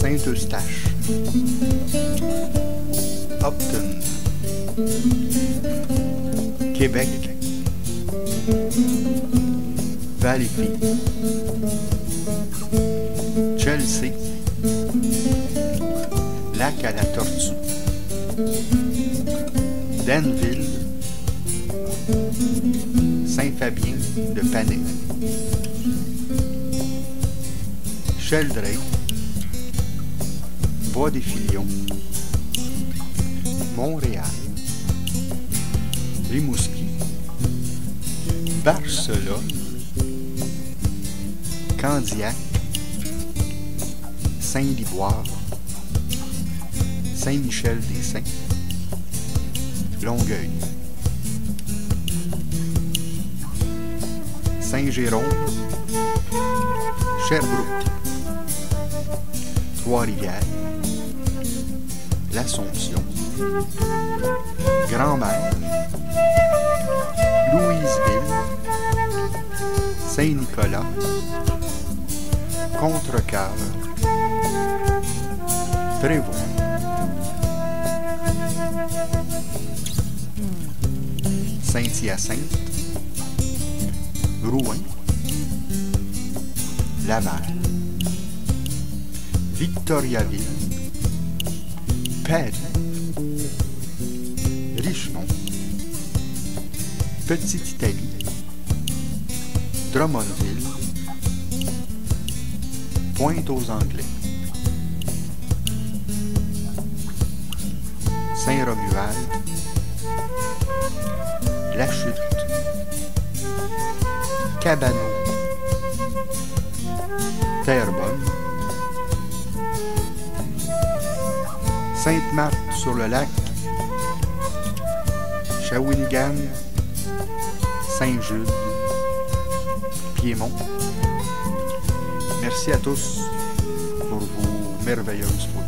Saint-Eustache, Upton, Québec, Valleyfield, Chelsea, Lac à la Tortue, Danville, Saint-Fabien de Panay, Sheldrake, Bois-des-Filions, Montréal, Rimouski, Barcelone, Candiac, Saint-Liboire, Saint-Michel-des-Saints, Longueuil, Saint-Jérôme, Sherbrooke, Trois-Rivières, l'Assomption, Grand-Mère, Louisville, Saint-Nicolas, Contrecœur, Prévost, Saint-Hyacinthe, Rouen, Laval, Victoriaville, Paris, Richemont, Petite-Italie, Drummondville, Pointe-aux-Anglais, Saint-Romuald, La Chute, Cabano, Terrebonne, Sainte-Marthe-sur-le-Lac, Shawinigan, Saint-Jude, Piémont. Merci à tous pour vos merveilleuses photos.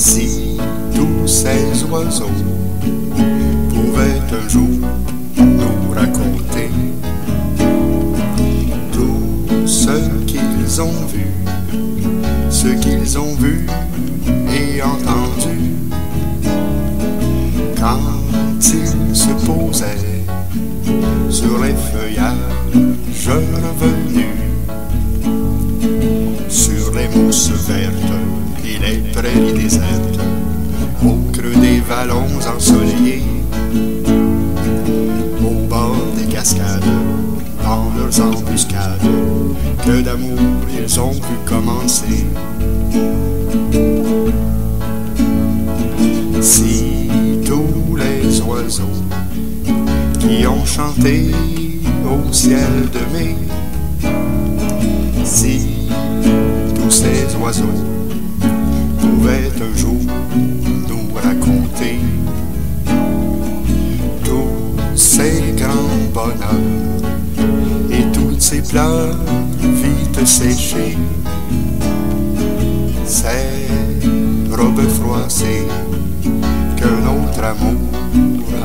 Si tous ces oiseaux pouvaient un jour nous raconter tout ce qu'ils ont vu, ce qu'ils ont vu et entendu, quand ils se posaient sur les feuillages revenus, sur les mousses vertes et les prairies désertes, au creux des vallons ensoleillés, au bord des cascades, dans leurs embuscades, que d'amour ils ont pu commencer. Si tous les oiseaux qui ont chanté au ciel de mai, si tous ces oiseaux pouvaient un jour nous raconter tous ces grands bonheurs et toutes ces pleurs vite séchées, ces robes froissées qu'un autre amour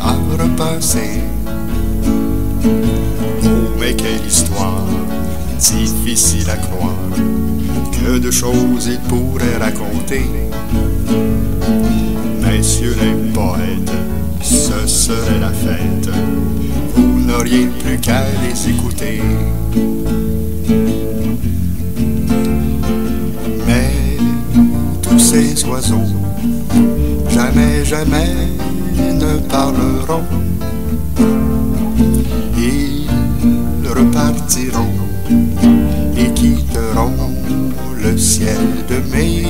a repassé. Oh, mais quelle histoire difficile à croire, que de choses il pourrait raconter. Messieurs les poètes, ce serait la fête, vous n'auriez plus qu'à les écouter. Mais tous ces oiseaux, jamais, jamais ne parleront. Ils repartiront et quitteront le ciel de mai.